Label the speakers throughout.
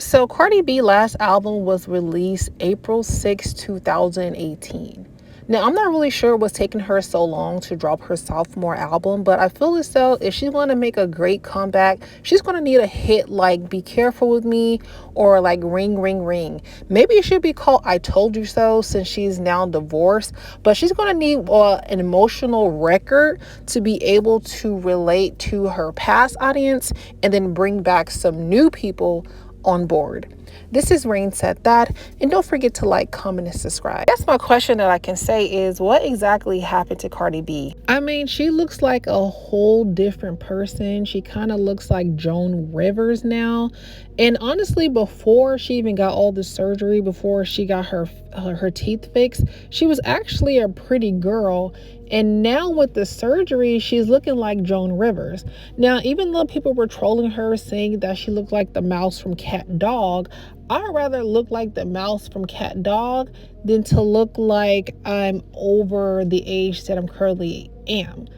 Speaker 1: So Cardi B last album was released April 6, 2018. Now, I'm not really sure what's taking her so long to drop her sophomore album, but I feel as though if she's going to make a great comeback, she's going to need a hit like Be Careful With Me or like Ring, Ring, Ring. Maybe it should be called I Told You So since she's now divorced, but she's going to need an emotional record to be able to relate to her past audience and then bring back some new people on board. This is Rain Said That, and don't forget to like, comment, and subscribe. That's my question that I can say is, what exactly happened to Cardi B? I mean, she looks like a whole different person. She kind of looks like Joan Rivers now. And honestly, before she even got all the surgery, before she got her teeth fixed, she was actually a pretty girl. And now with the surgery, she's looking like Joan Rivers. Now, even though people were trolling her saying that she looked like the mouse from Cat Dog, I'd rather look like the mouse from Cat Dog than to look like I'm over the age that I'm currently am.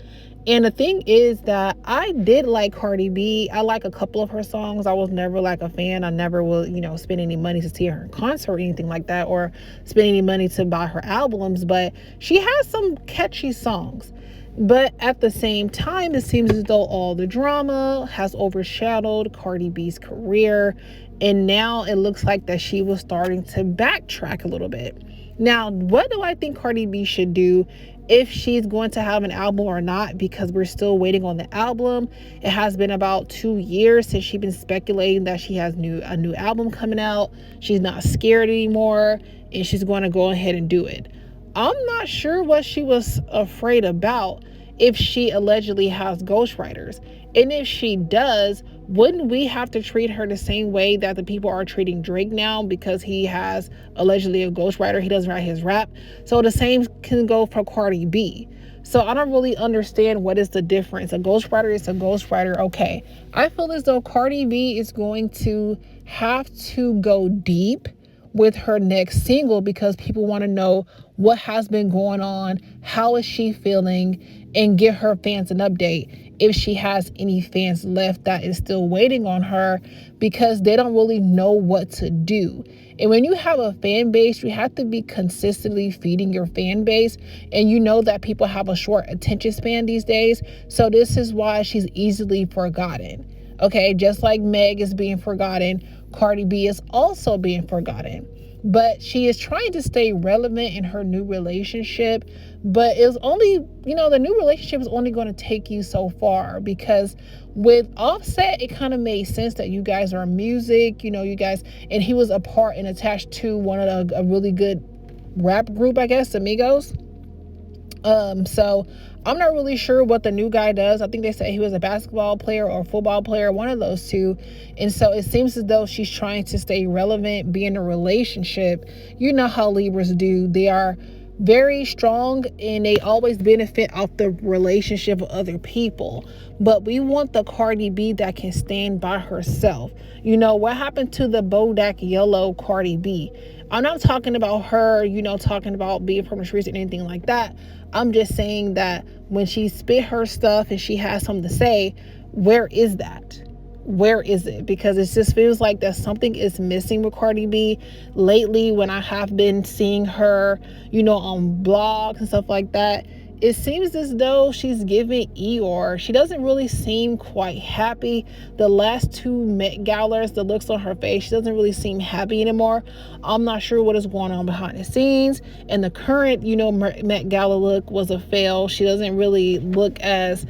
Speaker 1: And the thing is that I did like Cardi B. I like a couple of her songs. I was never like a fan. I never will, spend any money to see her in concert or anything like that, or spend any money to buy her albums. But she has some catchy songs. But at the same time, it seems as though all the drama has overshadowed Cardi B's career. And now it looks like that she was starting to backtrack a little bit. Now, what do I think Cardi B should do if she's going to have an album or not? Because we're still waiting on the album. It has been about 2 years since she's been speculating that she has a new album coming out. She's not scared anymore, and she's going to go ahead and do it. I'm not sure what she was afraid about if she allegedly has ghostwriters. And if she does, wouldn't we have to treat her the same way that the people are treating Drake now because he has allegedly a ghostwriter? He doesn't write his rap. So the same can go for Cardi B. So I don't really understand what is the difference. A ghostwriter is a ghostwriter. Okay. I feel as though Cardi B is going to have to go deep with her next single because people want to know what has been going on, how is she feeling, and give her fans an update if she has any fans left that is still waiting on her, because they don't really know what to do. And when you have a fan base, you have to be consistently feeding your fan base, and you know that people have a short attention span these days. So this is why she's easily forgotten. Okay, just like Meg is being forgotten, Cardi B is also being forgotten. But she is trying to stay relevant in her new relationship. But it's only, the new relationship is only going to take you so far, because with Offset, it kind of made sense that you guys are music, you guys, and he was a part and attached to one of a really good rap group, I guess, Amigos. So I'm not really sure what the new guy does. I think they said he was a basketball player or a football player, one of those two. And so it seems as though she's trying to stay relevant, be in a relationship. You know how Libras do. They are very strong and they always benefit off the relationship of other people. But we want the Cardi B that can stand by herself. What happened to the Bodak Yellow Cardi B? I'm not talking about her, talking about being from the streets or anything like that. I'm just saying that when she spit her stuff and she has something to say, where is that? Where is it? Because it just feels like that something is missing with Cardi B lately. When I have been seeing her, on blogs and stuff like that, it seems as though she's giving Eeyore. She doesn't really seem quite happy. The last two Met Galas, the looks on her face, she doesn't really seem happy anymore. I'm not sure what is going on behind the scenes. And the current, Met Gala look was a fail. She doesn't really look as,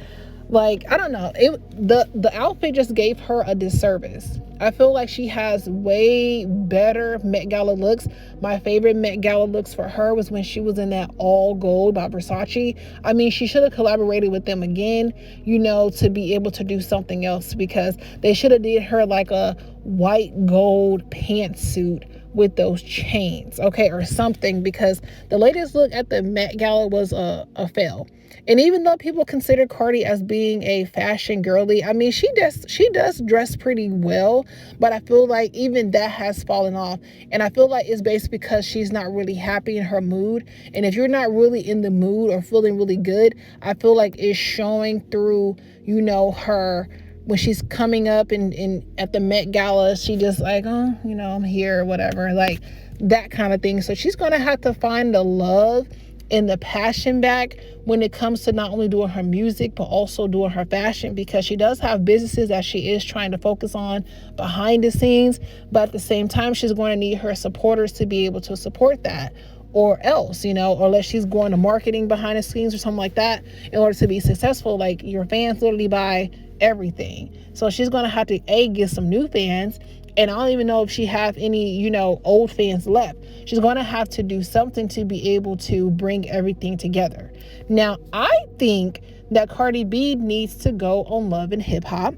Speaker 1: I don't know. The outfit just gave her a disservice. I feel like she has way better Met Gala looks. My favorite Met Gala looks for her was when she was in that all gold by Versace. I mean, she should have collaborated with them again, to be able to do something else, because they should have did her like a white gold pantsuit with those chains, okay, or something, because the latest look at the Met Gala was a fail. And even though people consider Cardi as being a fashion girly, I mean, she does dress pretty well, but I feel like even that has fallen off. And I feel like it's based because she's not really happy in her mood. And if you're not really in the mood or feeling really good, I feel like it's showing through, her when she's coming up and at the Met Gala, she just like, oh, I'm here or whatever, like that kind of thing. So she's gonna have to find the love and the passion back when it comes to not only doing her music but also doing her fashion, because she does have businesses that she is trying to focus on behind the scenes, but at the same time she's going to need her supporters to be able to support that, or else, or unless she's going to marketing behind the scenes or something like that in order to be successful. Like, your fans literally buy everything. So she's going to have to get some new fans, and I don't even know if she have any, old fans left. She's going to have to do something to be able to bring everything together. Now, I think that Cardi B needs to go on Love and Hip Hop.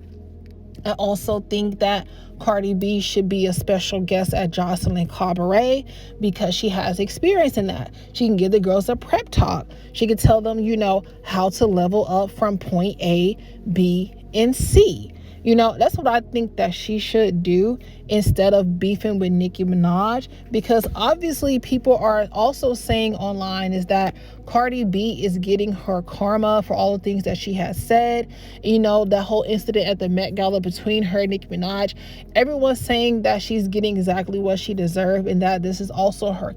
Speaker 1: I also think that Cardi B should be a special guest at Jocelyn Cabaret, because she has experience in that. She can give the girls a prep talk. She can tell them, how to level up from point A, B, and C. That's what I think that she should do instead of beefing with Nicki Minaj, because obviously people are also saying online is that Cardi B is getting her karma for all the things that she has said. That whole incident at the Met Gala between her and Nicki Minaj, everyone's saying that she's getting exactly what she deserved, and that this is also her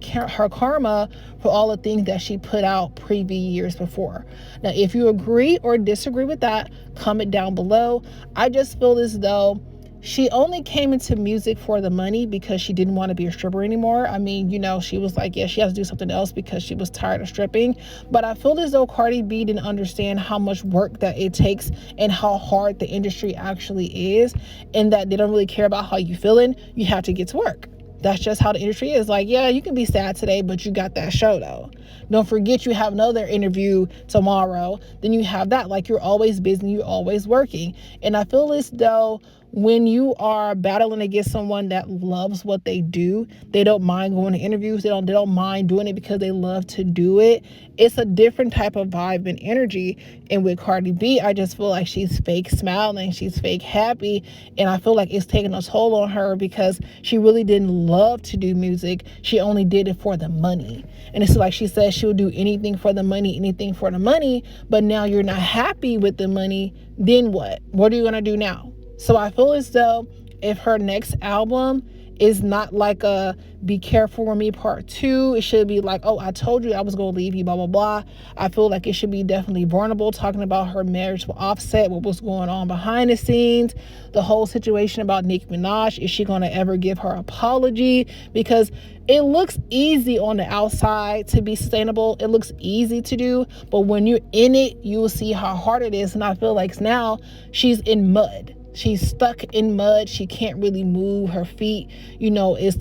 Speaker 1: karma for all the things that she put out previous years before. Now, if you agree or disagree with that, comment down below. I just feel as though she only came into music for the money because she didn't want to be a stripper anymore. I mean, she was like, yeah, she has to do something else because she was tired of stripping. But I feel as though Cardi B didn't understand how much work that it takes and how hard the industry actually is, and that they don't really care about how you feeling. You have to get to work. That's just how the industry is. Like, yeah, you can be sad today, but you got that show though. Don't forget, you have another interview tomorrow. Then you have that. Like, you're always busy, you're always working. And I feel as though when you are battling against someone that loves what they do, they don't mind going to interviews. They don't mind doing it because they love to do it. It's a different type of vibe and energy. And with Cardi B, I just feel like she's fake smiling, she's fake happy, and I feel like it's taking a toll on her because she really didn't love to do music. She only did it for the money. And it's like she says she'll do anything for the money, anything for the money. But now you're not happy with the money. Then what? What are you gonna do now? So I feel as though if her next album is not like a Be Careful With Me Part 2, it should be like, oh, I told you I was going to leave you, blah, blah, blah. I feel like it should be definitely vulnerable, talking about her marriage with Offset, what was going on behind the scenes, the whole situation about Nicki Minaj. Is she going to ever give her apology? Because it looks easy on the outside to be sustainable. It looks easy to do, but when you're in it, you will see how hard it is. And I feel like now she's in mud. She's stuck in mud. She can't really move. Her feet, is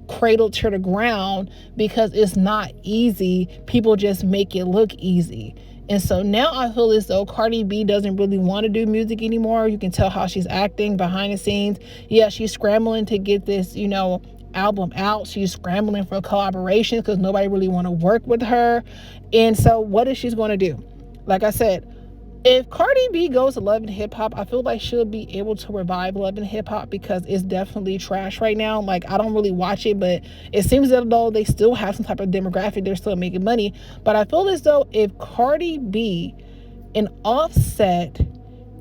Speaker 1: cradled to the ground because it's not easy. People just make it look easy. And so now I feel as though Cardi B doesn't really want to do music anymore. You can tell how she's acting behind the scenes. Yeah, she's scrambling to get this, album out. She's scrambling for collaborations because nobody really want to work with her. And so what is she going to do? Like I said, if Cardi B goes to Love and Hip Hop, I feel like she'll be able to revive Love and Hip Hop, because it's definitely trash right now. Like, I don't really watch it, but it seems as though they still have some type of demographic. They're still making money. But I feel as though if Cardi B and Offset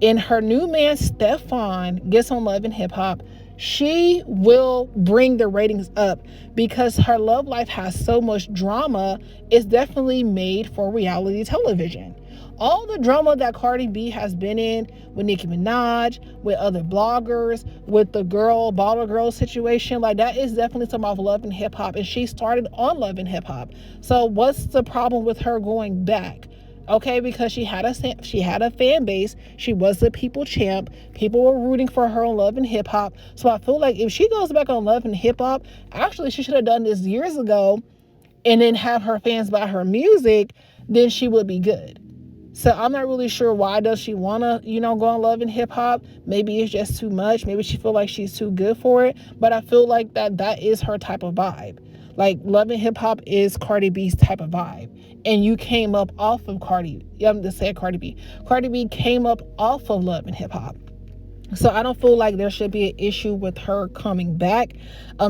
Speaker 1: and her new man Stefan gets on Love and Hip Hop, she will bring the ratings up, because her love life has so much drama. It's definitely made for reality television. All the drama that Cardi B has been in with Nicki Minaj, with other bloggers, with the bottle girl situation, like, that is definitely some of Love and Hip Hop, and she started on Love and Hip Hop. So what's the problem with her going back? Okay, because she had a fan base. She was the people champ. People were rooting for her on Love and Hip Hop. So I feel like if she goes back on Love and Hip Hop, actually she should have done this years ago and then have her fans buy her music, then she would be good. So I'm not really sure why does she want to, go on Love and Hip Hop. Maybe it's just too much. Maybe she feel like she's too good for it. But I feel like that is her type of vibe. Like, Love and Hip Hop is Cardi B's type of vibe. And you came up off of Cardi. I'm just saying Cardi B. Cardi B came up off of Love and Hip Hop. So I don't feel like there should be an issue with her coming back.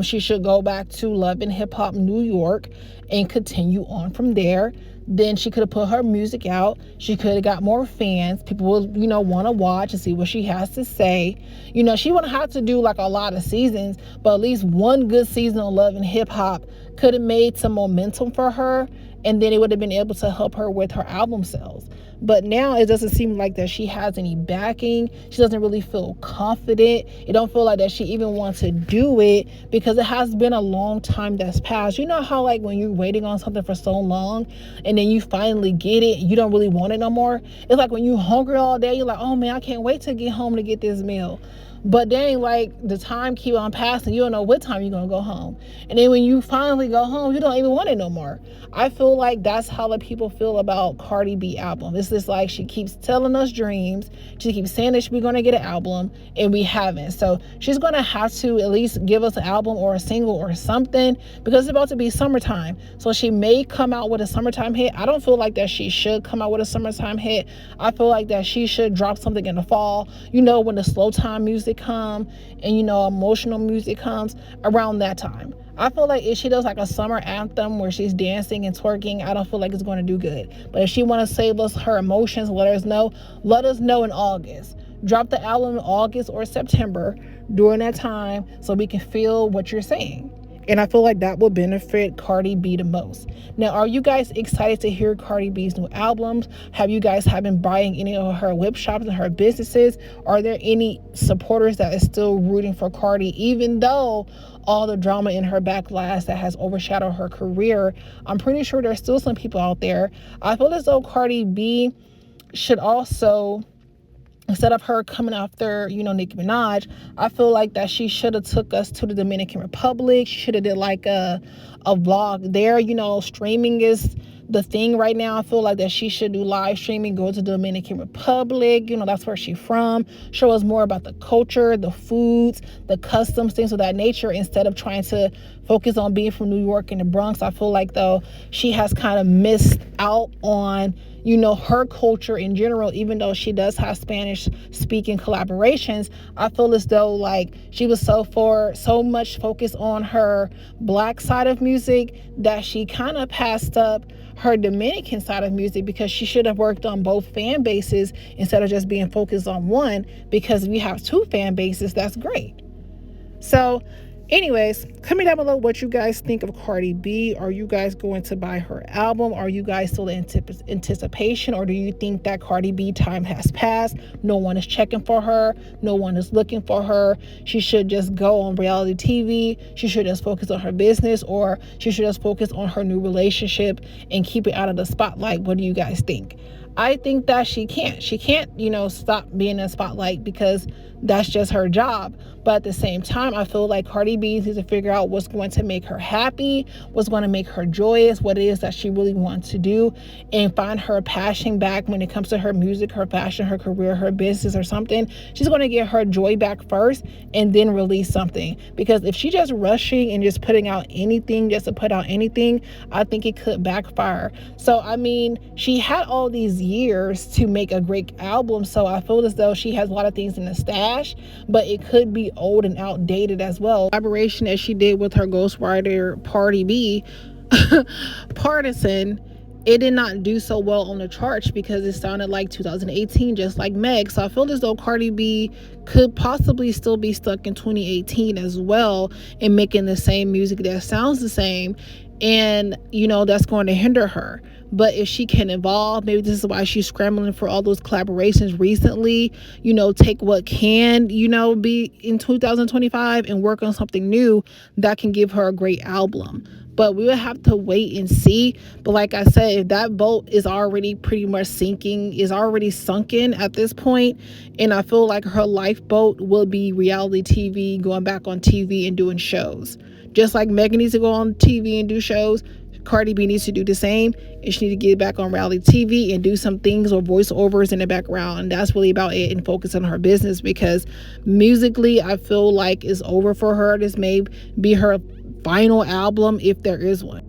Speaker 1: She should go back to Love and Hip Hop New York and continue on from there. Then she could have put her music out. She could have got more fans. People will, want to watch and see what she has to say. She wouldn't have to do like a lot of seasons, but at least one good season of Love and Hip Hop could have made some momentum for her, and then it would have been able to help her with her album sales. But now it doesn't seem like that she has any backing. She doesn't really feel confident. It don't feel like that she even wants to do it, because it has been a long time that's passed. You know how like when you're waiting on something for so long and then you finally get it, you don't really want it no more. It's like when you're hungry all day, you're like, oh man, I can't wait to get home to get this meal. But then like the time keep on passing, you don't know what time you're gonna go home. And then when you finally go home, you don't even want it no more. I feel like that's how the people feel about Cardi B album. It's just like she keeps telling us dreams. She keeps saying that we're gonna get an album and we haven't. So she's gonna have to at least give us an album or a single or something, because it's about to be summertime. So she may come out with a summertime hit. I don't feel like that she should come out with a summertime hit. I feel like that she should drop something in the fall, when the slow time music come and emotional music comes around that time. I feel like if she does like a summer anthem where she's dancing and twerking, I don't feel like it's going to do good. But if she want to save us her emotions, let us know in August. Drop the album in August or September during that time so we can feel what you're saying. And I feel like that will benefit Cardi B the most. Now, are you guys excited to hear Cardi B's new albums? Have you guys been buying any of her whip shops and her businesses? Are there any supporters that is still rooting for Cardi, even though all the drama in her backlash that has overshadowed her career? I'm pretty sure there's still some people out there. I feel as though Cardi B should also, instead of her coming after, Nicki Minaj, I feel like that she should have took us to the Dominican Republic. She should have did like a vlog there. Streaming is the thing right now. I feel like that she should do live streaming, go to the Dominican Republic. That's where she's from. Show us more about the culture, the foods, the customs, things of that nature, instead of trying to focus on being from New York and the Bronx. I feel like, though, she has kind of missed out on her culture in general. Even though she does have Spanish speaking collaborations, I feel as though like she was so much focused on her black side of music that she kind of passed up her Dominican side of music, because she should have worked on both fan bases instead of just being focused on one, because if you have two fan bases, that's great. So anyways, comment down below what you guys think of Cardi B. Are you guys going to buy her album? Are you guys still in anticipation? Or do you think that Cardi B time has passed? No one is checking for her. No one is looking for her. She should just go on reality TV. She should just focus on her business, or she should just focus on her new relationship and keep it out of the spotlight. What do you guys think? I think that she can't, stop being in the spotlight, because that's just her job. But at the same time, I feel like Cardi B needs to figure out what's going to make her happy, what's going to make her joyous, what it is that she really wants to do, and find her passion back when it comes to her music, her fashion, her career, her business, or something. She's going to get her joy back first and then release something. Because if she's just rushing and just putting out anything just to put out anything, I think it could backfire. So, she had all these years to make a great album, so I feel as though she has a lot of things in the stash, but it could be old and outdated as well. Collaboration that she did with her ghostwriter Cardi B, Partisan, it did not do so well on the charts because it sounded like 2018, just like Meg. So I feel as though Cardi B could possibly still be stuck in 2018 as well, and making the same music that sounds the same, and that's going to hinder her. But if she can evolve, maybe this is why she's scrambling for all those collaborations recently, take what can, be in 2025 and work on something new that can give her a great album. But we will have to wait and see. But like I said, if that boat is already pretty much sinking, is already sunken at this point, and I feel like her lifeboat will be reality TV, going back on TV and doing shows. Just like Megan needs to go on TV and do shows, Cardi B needs to do the same, and she needs to get back on reality TV and do some things or voiceovers in the background. And that's really about it, and focus on her business, because musically, I feel like it's over for her. This may be her final album, if there is one.